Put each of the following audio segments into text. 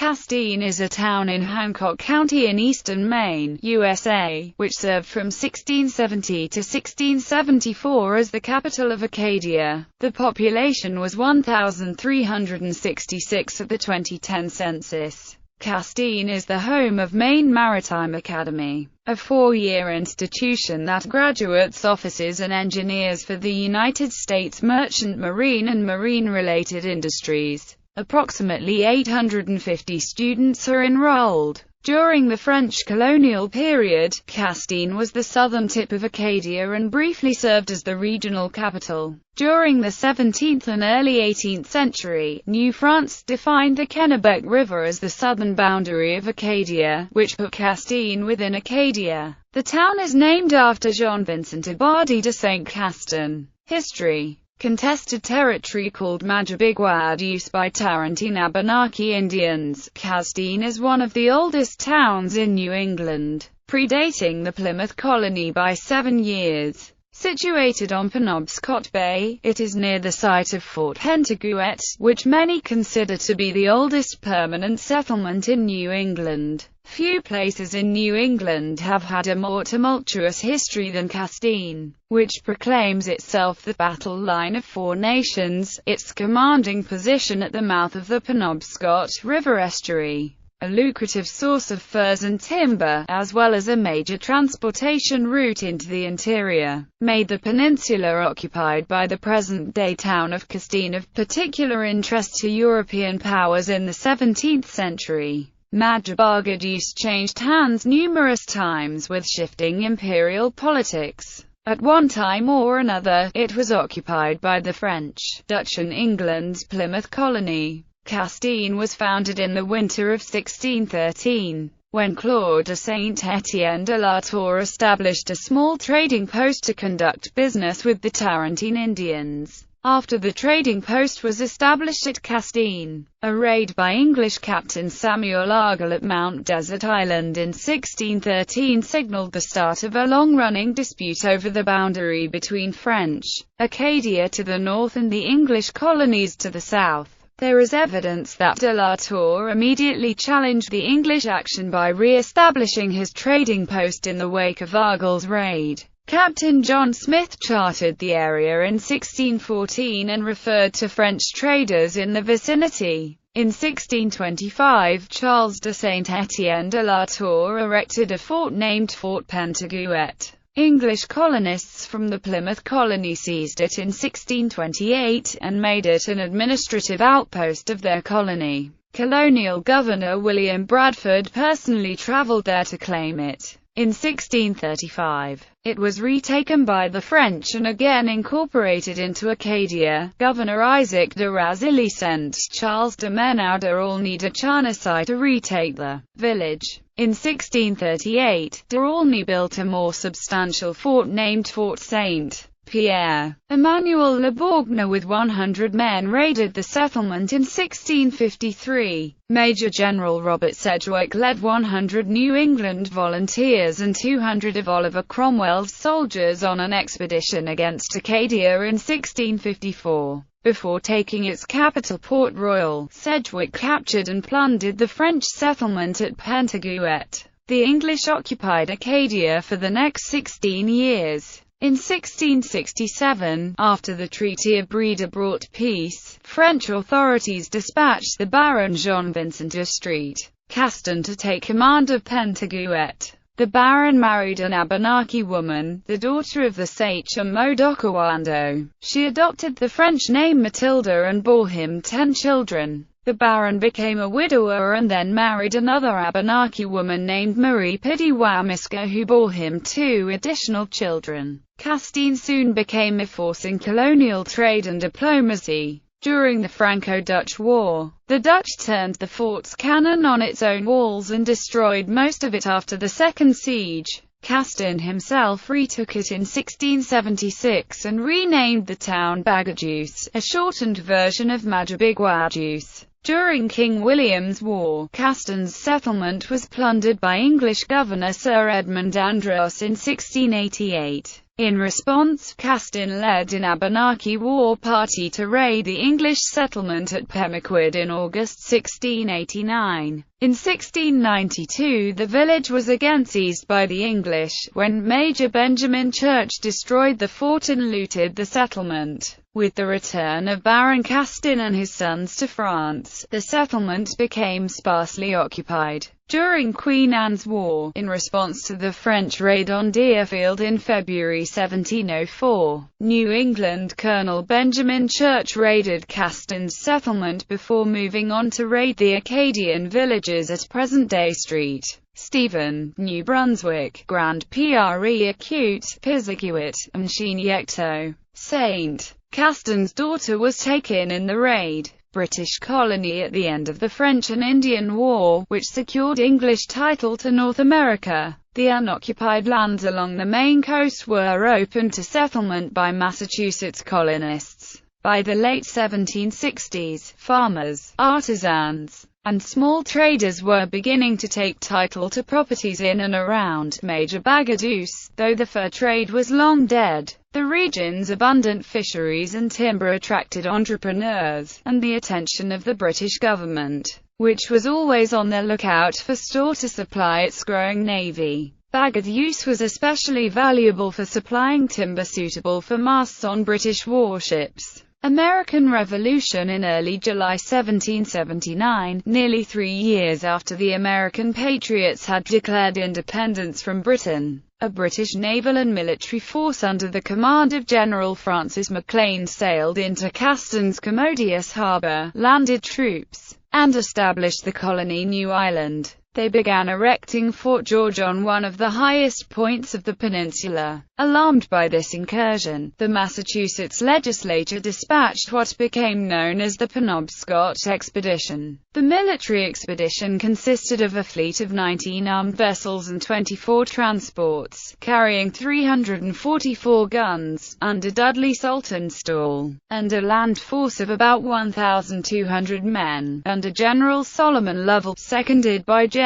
Castine is a town in Hancock County in eastern Maine, USA, which served from 1670 to 1674 as the capital of Acadia. The population was 1,366 at the 2010 census. Castine is the home of Maine Maritime Academy, a four-year institution that graduates officers and engineers for the United States merchant marine and marine-related industries. Approximately 850 students are enrolled. During the French colonial period, Castine was the southern tip of Acadia and briefly served as the regional capital. During the 17th and early 18th century, New France defined the Kennebec River as the southern boundary of Acadia, which put Castine within Acadia. The town is named after Jean-Vincent Abadie de Saint-Castin. History. Contested territory called Majabigwadus by Tarantine Abenaki Indians. Castine is one of the oldest towns in New England, predating the Plymouth colony by 7 years. Situated on Penobscot Bay, it is near the site of Fort Pentagouet, which many consider to be the oldest permanent settlement in New England. Few places in New England have had a more tumultuous history than Castine, which proclaims itself the battle line of four nations, its commanding position at the mouth of the Penobscot River estuary, a lucrative source of furs and timber, as well as a major transportation route into the interior, made the peninsula occupied by the present-day town of Castine of particular interest to European powers in the 17th century. Majabigwadus changed hands numerous times with shifting imperial politics. At one time or another, it was occupied by the French, Dutch and England's Plymouth colony. Castine was founded in the winter of 1613, when Claude de Saint-Étienne de la Tour established a small trading post to conduct business with the Tarantine Indians. After the trading post was established at Castine, a raid by English Captain Samuel Argall at Mount Desert Island in 1613 signaled the start of a long-running dispute over the boundary between French Acadia to the north and the English colonies to the south. There is evidence that de la Tour immediately challenged the English action by re-establishing his trading post in the wake of Argall's raid. Captain John Smith charted the area in 1614 and referred to French traders in the vicinity. In 1625, Charles de Saint-Étienne de la Tour erected a fort named Fort Pentagouet. English colonists from the Plymouth colony seized it in 1628, and made it an administrative outpost of their colony. Colonial Governor William Bradford personally traveled there to claim it. In 1635, it was retaken by the French and again incorporated into Acadia. Governor Isaac de Razilly sent Charles de Menau de Aulnay de Charnisay to retake the village. In 1638, de Aulnay built a more substantial fort named Fort Saint-Pierre. Emmanuel Le Bourgneuf with 100 men raided the settlement in 1653. Major General Robert Sedgwick led 100 New England volunteers and 200 of Oliver Cromwell's soldiers on an expedition against Acadia in 1654. Before taking its capital Port Royal, Sedgwick captured and plundered the French settlement at Pentagouet. The English occupied Acadia for the next 16 years. In 1667, after the Treaty of Breda brought peace, French authorities dispatched the Baron Jean-Vincent de Saint-Castin to take command of Pentagouet. The Baron married an Abenaki woman, the daughter of the sachem Modokawando. She adopted the French name Matilda and bore him 10 children. The Baron became a widower and then married another Abenaki woman named Marie Pidiwamiska who bore him 2 additional children. Castine soon became a force in colonial trade and diplomacy. During the Franco-Dutch War, the Dutch turned the fort's cannon on its own walls and destroyed most of it after the Second Siege. Castine himself retook it in 1676 and renamed the town Bagadus, a shortened version of Majabigwadus. During King William's War, Castine's settlement was plundered by English Governor Sir Edmund Andros in 1688. In response, Castine led an Abenaki war party to raid the English settlement at Pemaquid in August 1689. In 1692 the village was again seized by the English, when Major Benjamin Church destroyed the fort and looted the settlement. With the return of Baron Castine and his sons to France, the settlement became sparsely occupied. During Queen Anne's War, in response to the French raid on Deerfield in February 1704, New England Colonel Benjamin Church raided Castine's settlement before moving on to raid the Acadian villages at present-day St. Stephen, New Brunswick, Grand Pré Acute, Piscatawit, and Chignecto. St. Castine's daughter was taken in the raid. British colony at the end of the French and Indian War, which secured English title to North America. The unoccupied lands along the Maine coast were opened to settlement by Massachusetts colonists. By the late 1760s, farmers, artisans, and small traders were beginning to take title to properties in and around Major Bagaduce, though the fur trade was long dead. The region's abundant fisheries and timber attracted entrepreneurs, and the attention of the British government, which was always on the lookout for store to supply its growing navy. Bagaduce was especially valuable for supplying timber suitable for masts on British warships. American Revolution. In early July 1779, nearly 3 years after the American patriots had declared independence from Britain, a British naval and military force under the command of General Francis Maclean sailed into Castine's commodious harbor, landed troops, and established the colony New Island. They began erecting Fort George on one of the highest points of the peninsula. Alarmed by this incursion, the Massachusetts legislature dispatched what became known as the Penobscot Expedition. The military expedition consisted of a fleet of 19 armed vessels and 24 transports, carrying 344 guns, under Dudley Saltonstall, and a land force of about 1,200 men, under General Solomon Lovell, seconded by Gen.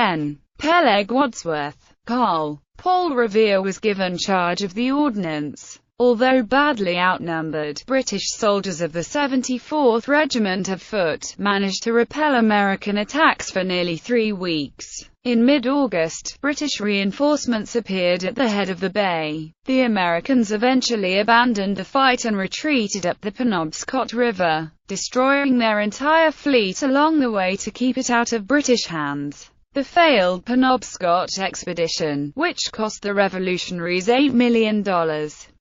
Peleg Wadsworth. Paul Revere was given charge of the ordnance. Although badly outnumbered, British soldiers of the 74th Regiment of Foot managed to repel American attacks for nearly 3 weeks. In mid-August, British reinforcements appeared at the head of the bay. The Americans eventually abandoned the fight and retreated up the Penobscot River, destroying their entire fleet along the way to keep it out of British hands. The failed Penobscot Expedition, which cost the revolutionaries $8 million,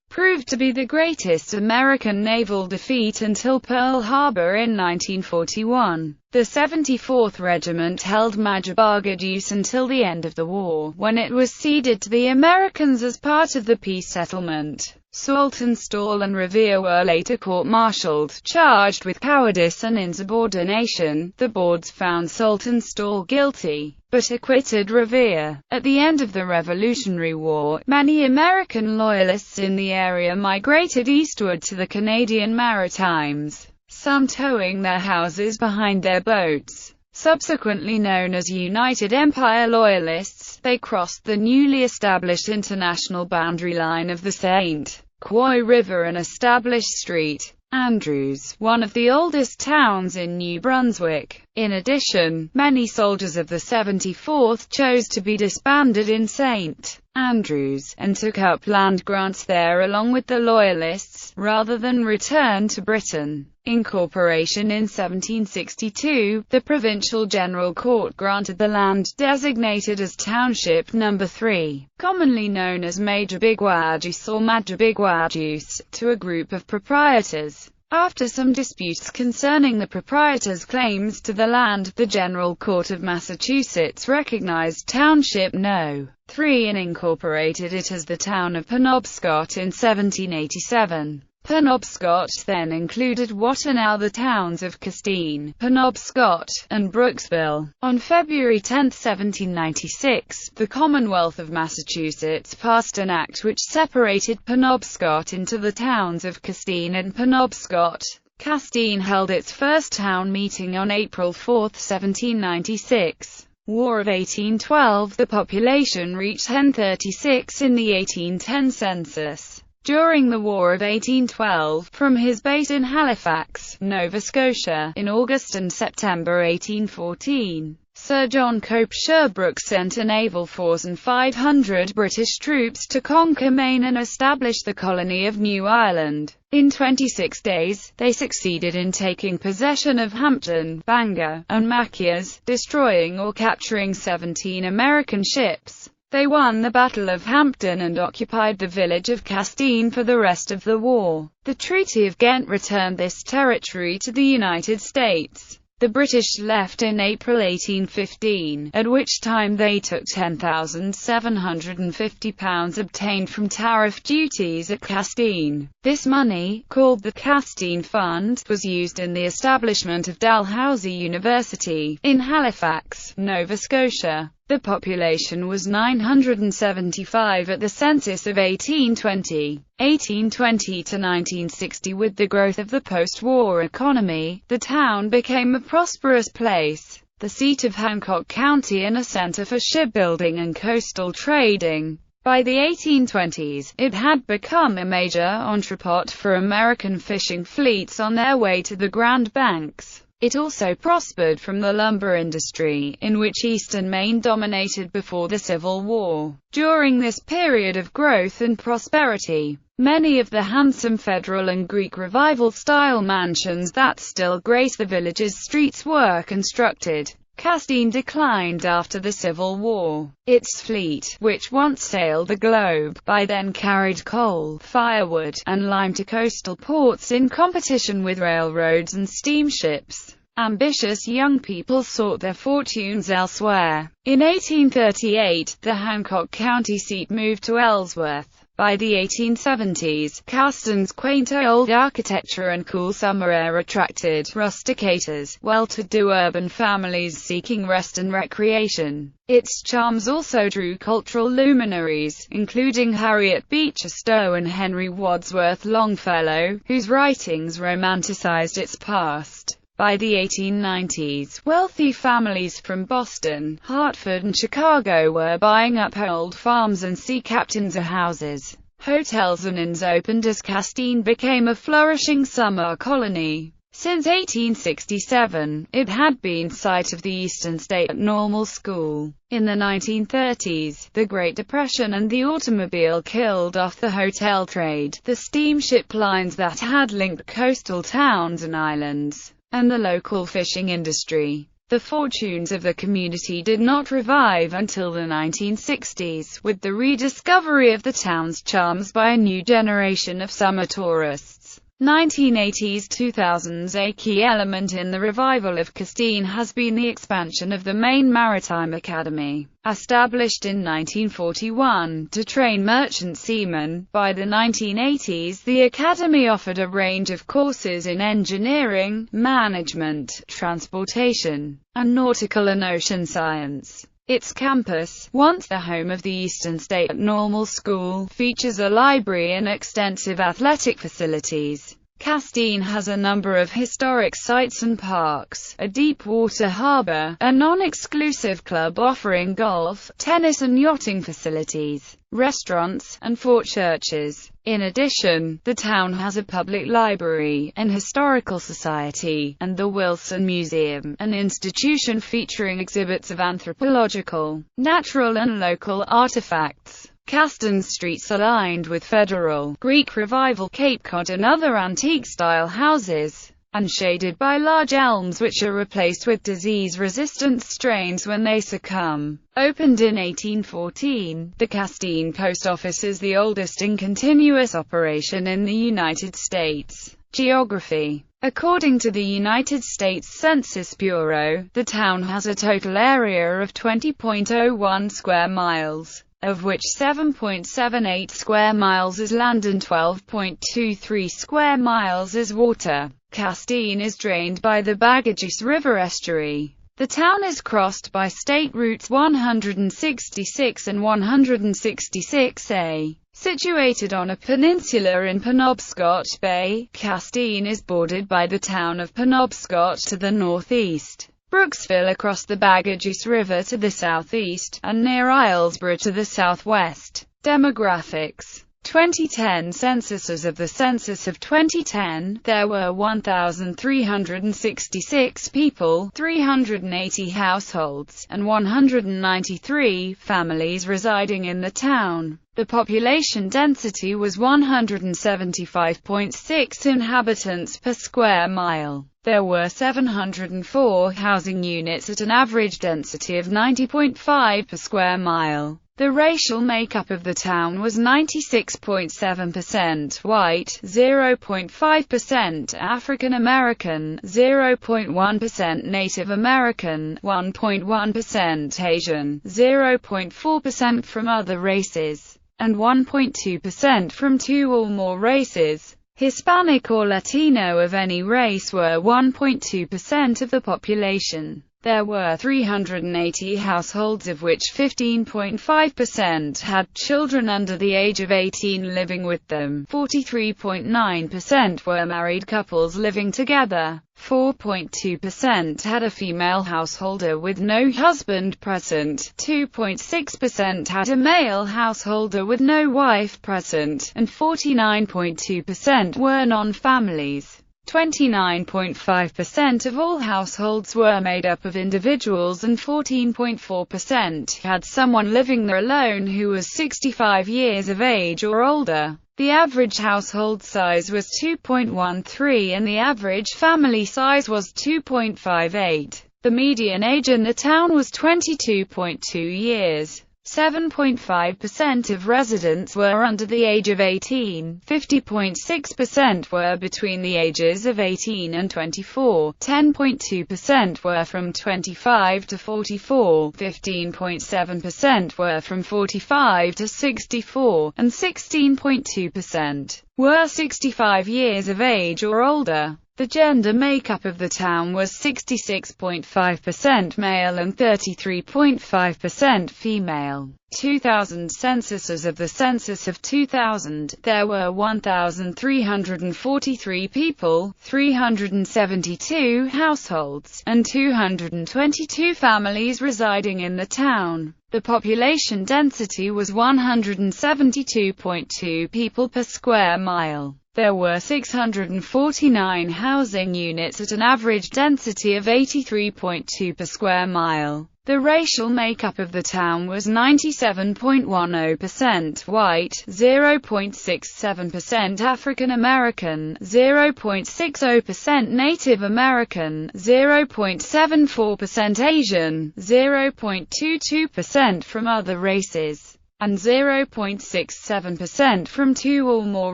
proved to be the greatest American naval defeat until Pearl Harbor in 1941. The 74th Regiment held Major Bagaduce until the end of the war, when it was ceded to the Americans as part of the peace settlement. Saltonstall and Revere were later court-martialed, charged with cowardice and insubordination. The boards found Saltonstall guilty, but acquitted Revere. At the end of the Revolutionary War, many American loyalists in the area migrated eastward to the Canadian Maritimes, some towing their houses behind their boats. Subsequently known as United Empire Loyalists, they crossed the newly established international boundary line of the St. Croix River and established St. Andrews, one of the oldest towns in New Brunswick. In addition, many soldiers of the 74th chose to be disbanded in St. Andrews, and took up land grants there along with the Loyalists, rather than return to Britain. Incorporation. In 1762, the Provincial General Court granted the land, designated as Township No. 3, commonly known as Major Bagaduce or Major Bagaduce, to a group of proprietors. After some disputes concerning the proprietors' claims to the land, the General Court of Massachusetts recognized Township No. 3 and incorporated it as the town of Penobscot in 1787. Penobscot then included what are now the towns of Castine, Penobscot, and Brooksville. On February 10, 1796, the Commonwealth of Massachusetts passed an act which separated Penobscot into the towns of Castine and Penobscot. Castine held its first town meeting on April 4, 1796. War of 1812. The population reached 1036 in the 1810 census. During the War of 1812, from his base in Halifax, Nova Scotia, in August and September 1814, Sir John Cope Sherbrooke sent a naval force and 500 British troops to conquer Maine and establish the colony of New Ireland. In 26 days, they succeeded in taking possession of Hampton, Bangor, and Machias, destroying or capturing 17 American ships. They won the Battle of Hampton and occupied the village of Castine for the rest of the war. The Treaty of Ghent returned this territory to the United States. The British left in April 1815, at which time they took £10,750 obtained from tariff duties at Castine. This money, called the Castine Fund, was used in the establishment of Dalhousie University, in Halifax, Nova Scotia. The population was 975 at the census of 1820. 1820 to 1960. With the growth of the post-war economy, the town became a prosperous place, the seat of Hancock County and a center for shipbuilding and coastal trading. By the 1820s, it had become a major entrepot for American fishing fleets on their way to the Grand Banks. It also prospered from the lumber industry, in which eastern Maine dominated before the Civil War. During this period of growth and prosperity, many of the handsome Federal and Greek Revival-style mansions that still grace the village's streets were constructed. Castine declined after the Civil War. Its fleet, which once sailed the globe, by then carried coal, firewood, and lime to coastal ports in competition with railroads and steamships. Ambitious young people sought their fortunes elsewhere. In 1838, the Hancock County seat moved to Ellsworth. By the 1870s, Castine's quaint old architecture and cool summer air attracted rusticators, well-to-do urban families seeking rest and recreation. Its charms also drew cultural luminaries, including Harriet Beecher Stowe and Henry Wadsworth Longfellow, whose writings romanticized its past. By the 1890s, wealthy families from Boston, Hartford and Chicago were buying up old farms and sea captains' houses. Hotels and inns opened as Castine became a flourishing summer colony. Since 1867, it had been site of the Eastern State Normal School. In the 1930s, the Great Depression and the automobile killed off the hotel trade, the steamship lines that had linked coastal towns and islands, and the local fishing industry. The fortunes of the community did not revive until the 1960s, with the rediscovery of the town's charms by a new generation of summer tourists. 1980s-2000s. A key element in the revival of Castine has been the expansion of the Maine Maritime Academy. Established in 1941 to train merchant seamen, by the 1980s the academy offered a range of courses in engineering, management, transportation, and nautical and ocean science. Its campus, once the home of the Eastern State Normal School, features a library and extensive athletic facilities. Castine has a number of historic sites and parks, a deep-water harbor, a non-exclusive club offering golf, tennis and yachting facilities, restaurants, and 4 churches. In addition, the town has a public library, an historical society, and the Wilson Museum, an institution featuring exhibits of anthropological, natural and local artifacts. Castine's streets are lined with Federal, Greek Revival, Cape Cod and other antique-style houses, and shaded by large elms which are replaced with disease-resistant strains when they succumb. Opened in 1814, the Castine Post Office is the oldest in continuous operation in the United States. Geography. According to the United States Census Bureau, the town has a total area of 20.01 square miles, of which 7.78 square miles is land and 12.23 square miles is water. Castine is drained by the Bagajus River estuary. The town is crossed by State Routes 166 and 166A. Situated on a peninsula in Penobscot Bay, Castine is bordered by the town of Penobscot to the northeast, Brooksville across the Bagajus River to the southeast, and near Islesboro to the southwest. Demographics. 2010 census. As of the census of 2010, there were 1,366 people, 380 households, and 193 families residing in the town. The population density was 175.6 inhabitants per square mile. There were 704 housing units at an average density of 90.5 per square mile. The racial makeup of the town was 96.7% white, 0.5% African American, 0.1% Native American, 1.1% Asian, 0.4% from other races, and 1.2% from two or more races. Hispanic or Latino of any race were 1.2% of the population. There were 380 households, of which 15.5% had children under the age of 18 living with them. 43.9% were married couples living together. 4.2% had a female householder with no husband present. 2.6% had a male householder with no wife present, and 49.2% were non-families. 29.5% of all households were made up of individuals, and 14.4% had someone living there alone who was 65 years of age or older. The average household size was 2.13 and the average family size was 2.58. The median age in the town was 22.2 years. 7.5% of residents were under the age of 18, 50.6% were between the ages of 18 and 24, 10.2% were from 25 to 44, 15.7% were from 45 to 64, and 16.2% were 65 years of age or older. The gender makeup of the town was 66.5% male and 33.5% female. 2000 census. As of the census of 2000, there were 1,343 people, 372 households, and 222 families residing in the town. The population density was 172.2 people per square mile. There were 649 housing units at an average density of 83.2 per square mile. The racial makeup of the town was 97.10% white, 0.67% African American, 0.60% Native American, 0.74% Asian, 0.22% from other races, and 0.67% from two or more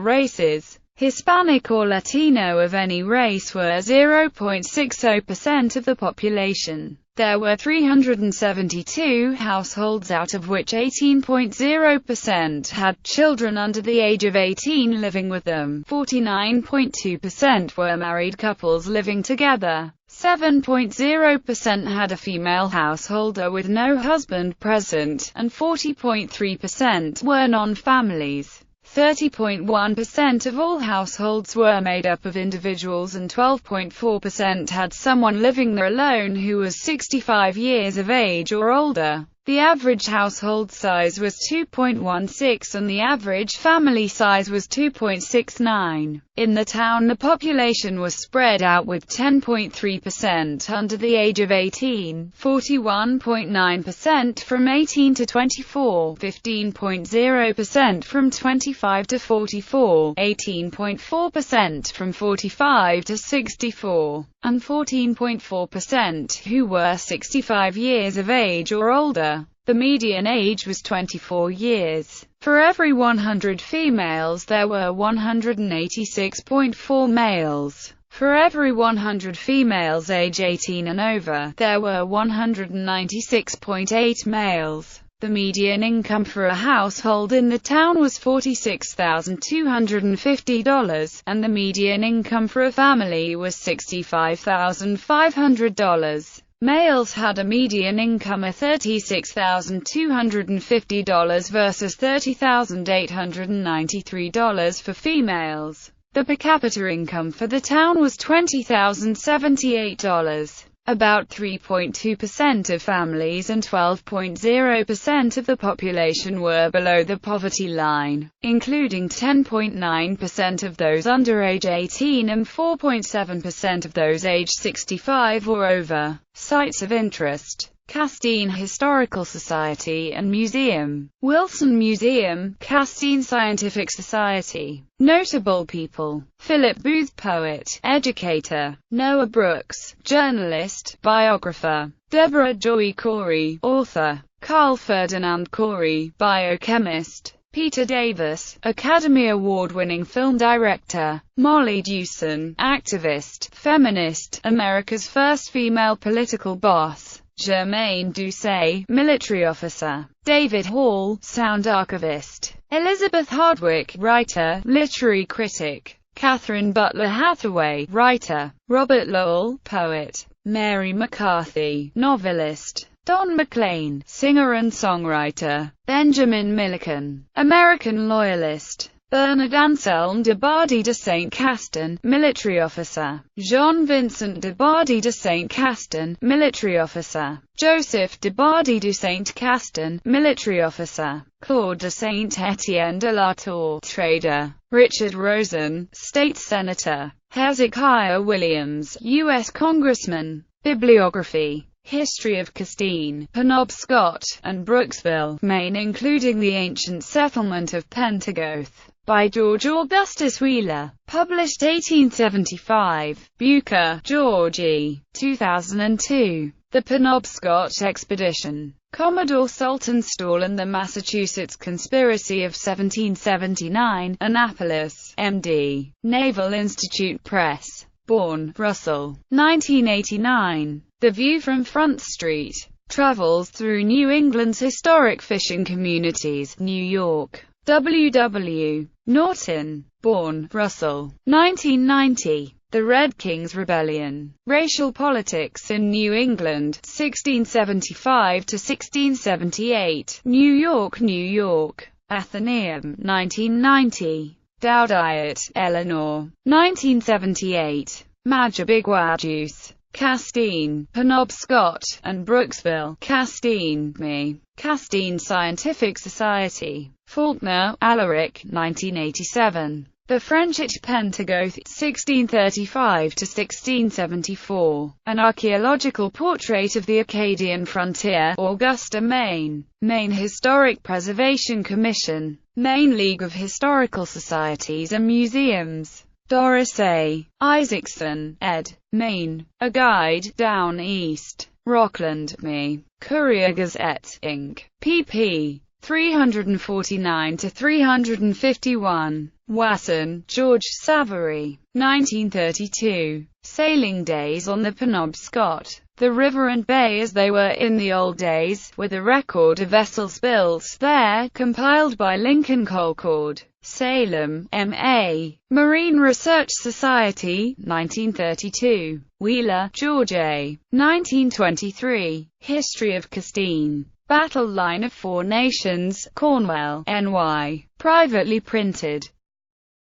races. Hispanic or Latino of any race were 0.60% of the population. There were 372 households, out of which 18.0% had children under the age of 18 living with them. 49.2% were married couples living together. 7.0% had a female householder with no husband present, and 40.3% were non-families. 30.1% of all households were made up of individuals, and 12.4% had someone living there alone who was 65 years of age or older. The average household size was 2.16 and the average family size was 2.69. In the town, the population was spread out, with 10.3% under the age of 18, 41.9% from 18 to 24, 15.0% from 25 to 44, 18.4% from 45 to 64, and 14.4% who were 65 years of age or older. The median age was 24 years. For every 100 females there were 186.4 males. For every 100 females age 18 and over, there were 196.8 males. The median income for a household in the town was $46,250, and the median income for a family was $65,500. Males had a median income of $36,250 versus $30,893 for females. The per capita income for the town was $20,078. About 3.2% of families and 12.0% of the population were below the poverty line, including 10.9% of those under age 18 and 4.7% of those age 65 or over. Sites of interest: Castine Historical Society and Museum, Wilson Museum, Castine Scientific Society. Notable people: Philip Booth, poet, educator; Noah Brooks, journalist, biographer; Deborah Joy Corey, author; Carl Ferdinand Corey, biochemist; Peter Davis, Academy Award-winning film director; Molly Dewson, activist, feminist, America's first female political boss; Germaine Doucet, military officer; David Hall, sound archivist; Elizabeth Hardwick, writer, literary critic; Catherine Butler Hathaway, writer; Robert Lowell, poet; Mary McCarthy, novelist; Don McLean, singer and songwriter; Benjamin Milliken, American loyalist; Bernard Anselme de Bardi de Saint-Castin, military officer; Jean-Vincent de Bardi de Saint-Castin, military officer; Joseph de Bardi de Saint-Castin, military officer; Claude de Saint-Étienne de la Tour, trader; Richard Rosen, state senator; Hezekiah Williams, U.S. congressman. Bibliography: History of Castine, Penobscot, and Brooksville, Maine, including the ancient settlement of Pentegoth, by George Augustus Wheeler. Published 1875. Bucher, George E. 2002. The Penobscot Expedition. Commodore Saltonstall and the Massachusetts Conspiracy of 1779. Annapolis, M.D. Naval Institute Press. Bourne, Russell. 1989. The View from Front Street. Travels through New England's historic fishing communities, New York. W.W. Norton. Bourne, Russell. 1990. The Red Kings Rebellion. Racial Politics in New England, 1675 to 1678. New York, New York. Athenaeum, 1990. Dowdiet, Eleanor. 1978. Majabigwajuice. Castine, Penobscot, and Brooksville. Castine, Me. Castine Scientific Society. Faulkner, Alaric, 1987. The French at Pentegoth, 1635 to 1674. An Archaeological Portrait of the Acadian Frontier, Augusta, Maine. Maine Historic Preservation Commission. Maine League of Historical Societies and Museums. Doris A. Isaacson, ed. Maine. A Guide, Down East. Rockland, Me. Courier Gazette, Inc. pp. 349 to 351. Wasson, George Savary. 1932. Sailing Days on the Penobscot. The river and bay as they were in the old days, with a record of vessels built there, compiled by Lincoln Colcord. Salem, M.A. Marine Research Society, 1932. Wheeler, George A. 1923. History of Castine. Battle Line of Four Nations, Cornwall, N.Y. Privately printed.